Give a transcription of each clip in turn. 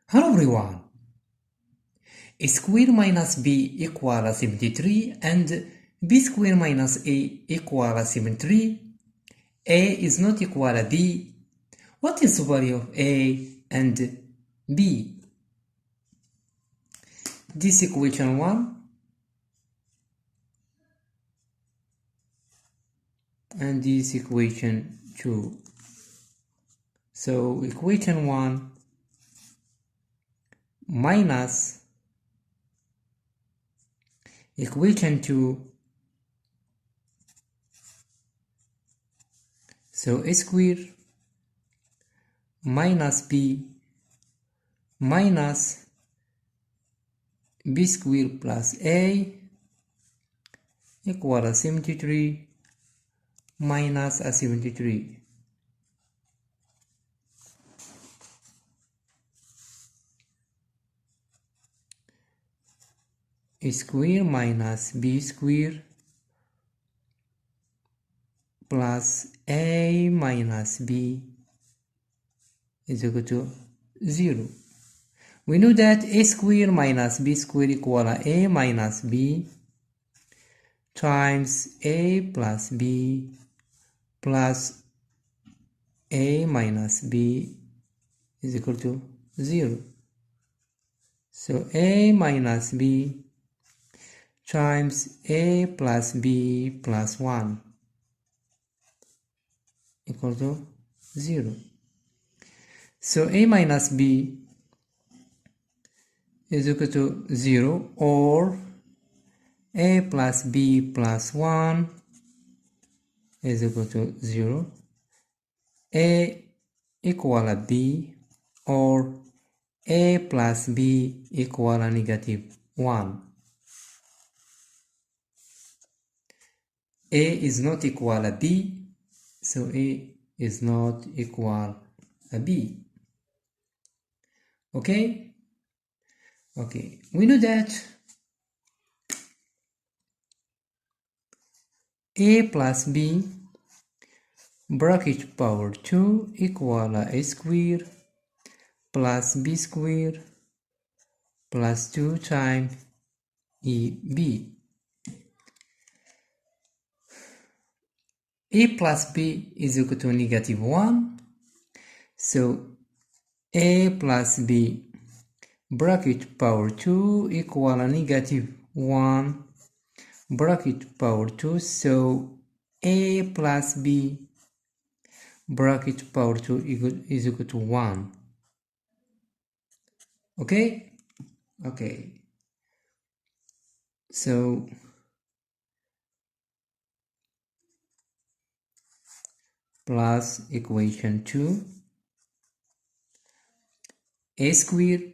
Hello everyone. A square minus b equal 73 and b square minus a equal 73. A is not equal to b. What is the value of a and b? This equation 1 and this equation 2. So equation 1 minus equation 2. So a square minus b minus b square plus a equal 73 minus 73. A square minus b square plus a minus b is equal to 0. We know that a square minus b square equal a minus b times a plus b plus a minus b is equal to 0. So a minus b times a plus b plus 1 equal to 0. So a minus b is equal to 0, or a plus b plus 1 is equal to 0. A equal b, or a plus b equal negative 1. A is not equal to b, so a is not equal to b. Okay? Okay, we know that a plus b bracket power 2 equal a square plus b square plus 2 times eb. A plus b is equal to negative 1, so a plus b bracket power 2 equal negative 1 bracket power 2, so a plus b bracket power 2 is equal to 1. Okay? Okay. So plus equation 2, a square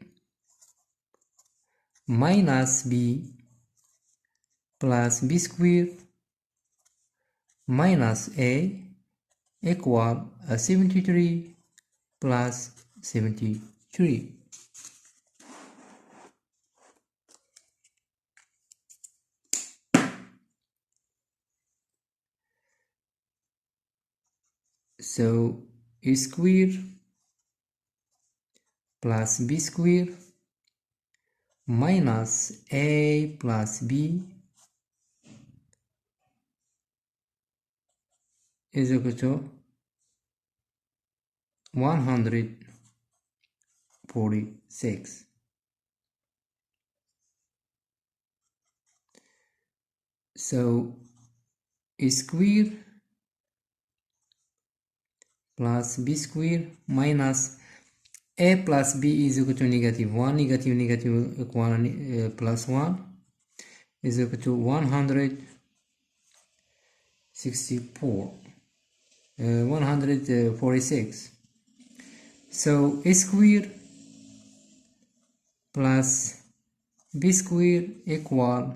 minus b plus b square minus a equal 73 plus 73. So a square plus b square minus a plus b is equal to 146. So a square plus b square minus a plus b is equal to negative 1, negative equal plus 1 is equal to 146. So a square plus b square equal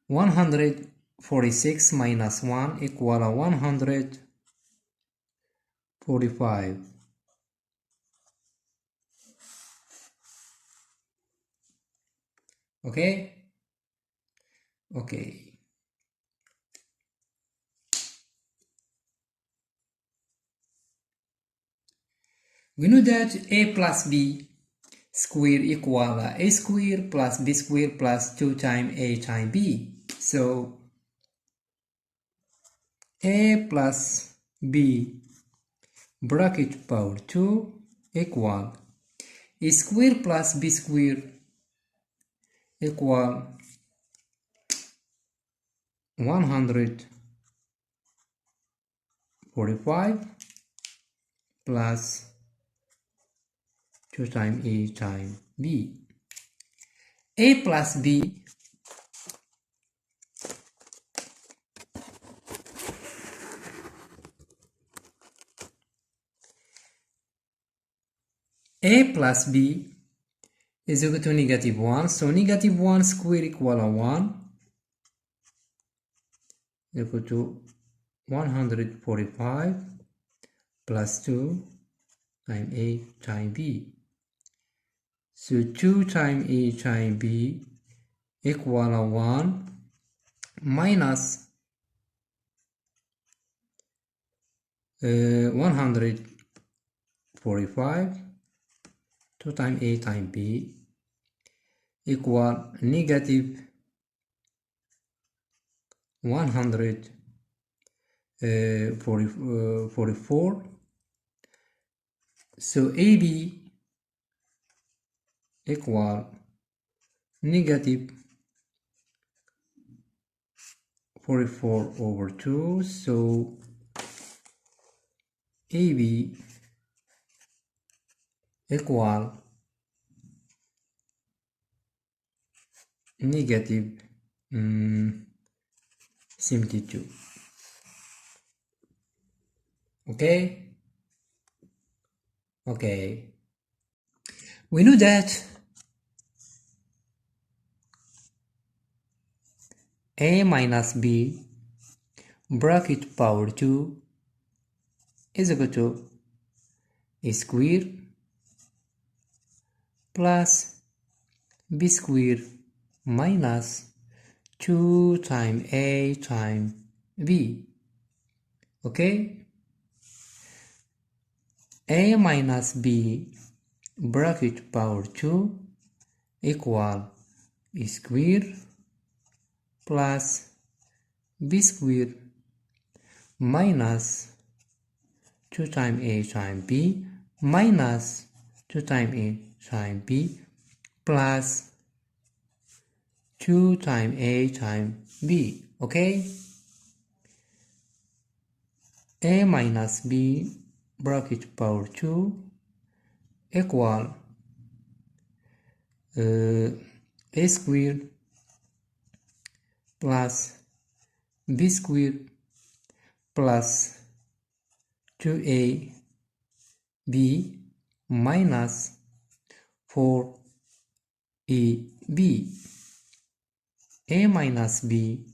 146 minus 1 equal 145. Okay? Okay. We know that a plus b square equal a square plus b square plus 2 times a times b. So a plus b bracket power 2 equal a square plus b square equal 145 plus 2 times a times b. A plus b a plus b is equal to negative 1. So negative 1 square equal to 1 equal to 145 plus 2 times a times b. So 2 times a times b equal to 1 minus 145 2 times a times b equal negative 144. So AB equal negative 44 over 2. So AB equal negative 72. Okay? Okay. We know that a minus b bracket power 2 is equal to a square plus b square minus 2 times a times b. Okay? A minus b bracket power 2 equal a square plus b square minus 2 times a times b minus 2 times a times b plus 2 times a times b. Okay? A minus b bracket power 2 equal a square plus b square plus 2ab minus 4ab. A minus b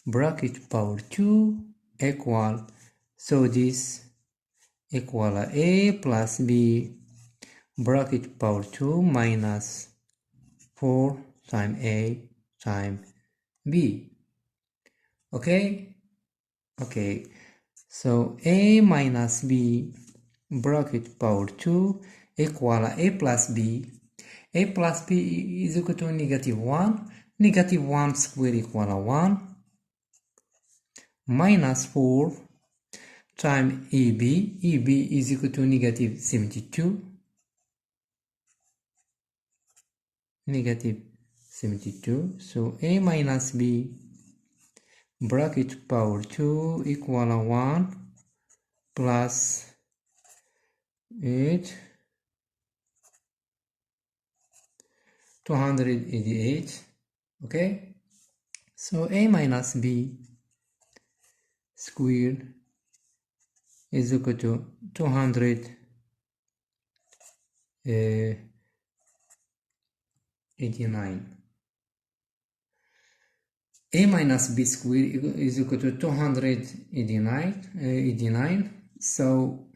bracket power 2 equal, so this equal a plus b bracket power 2 minus 4 times a times b. Okay? Okay. So a minus b bracket power 2 equal a plus b. A plus b is equal to negative 1. Negative 1 square equal to 1 minus 4 times EB. EB is equal to negative 72. Negative 72. So a minus b bracket power 2 equal to 1 plus 8 288. Okay, so a minus b squared is equal to 289. A minus b squared is equal to 289. So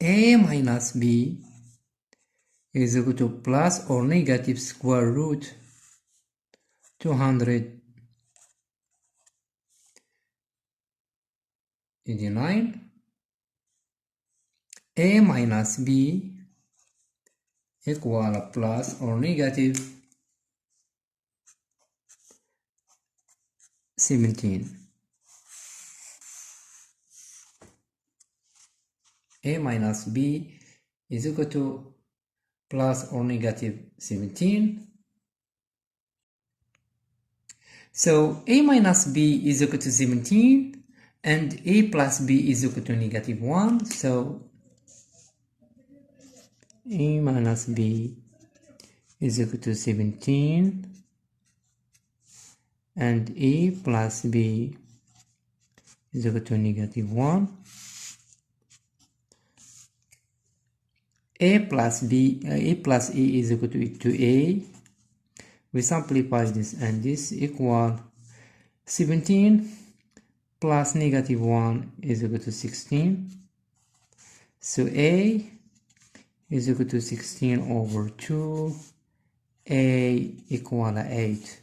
a minus b is equal to plus or negative square root 289. A minus b equal plus or negative 17. A minus B is equal to plus or negative 17. So A minus B is equal to 17 and A plus B is equal to negative 1. So A minus B is equal to 17 and A plus B is equal to negative 1. A plus A is equal to A. We simplify this and this equal 17 plus negative 1 is equal to 16. So A is equal to 16 over 2. A equal 8.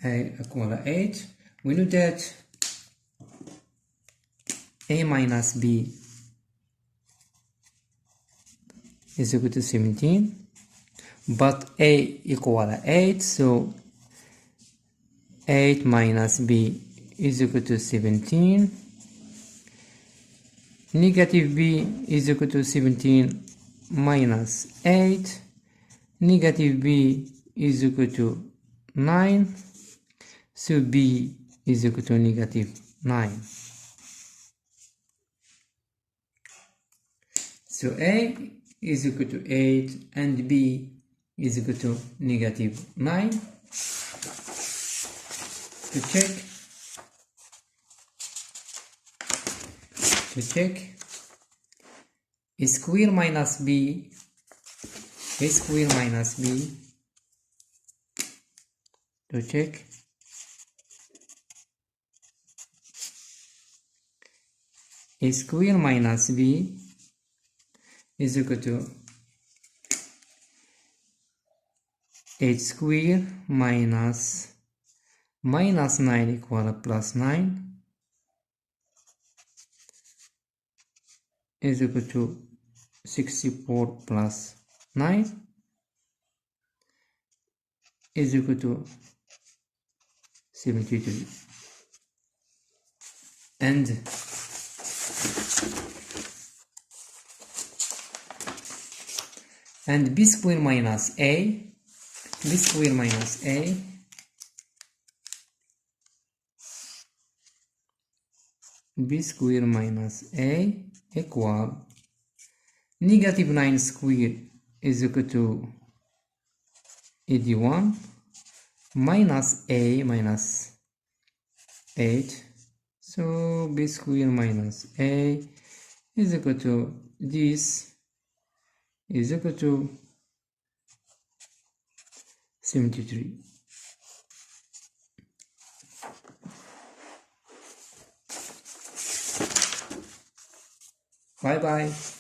A equal 8. We know that A minus B is equal to 17, but A equal 8, so 8 minus B is equal to 17. Negative B is equal to 17 minus 8. Negative B is equal to 9. So B is equal to negative 9. So A is equal to 8 and B is equal to negative 9. To check, A square minus B, A square minus B, to check, A square minus B is equal to 8 square minus 9 equal plus 9 is equal to 64 plus 9 is equal to 73. And B square minus A, B square minus A B square minus A equal negative 9 square is equal to 81 minus A minus 8. So B square minus A is equal to this is equal to 73. Bye bye.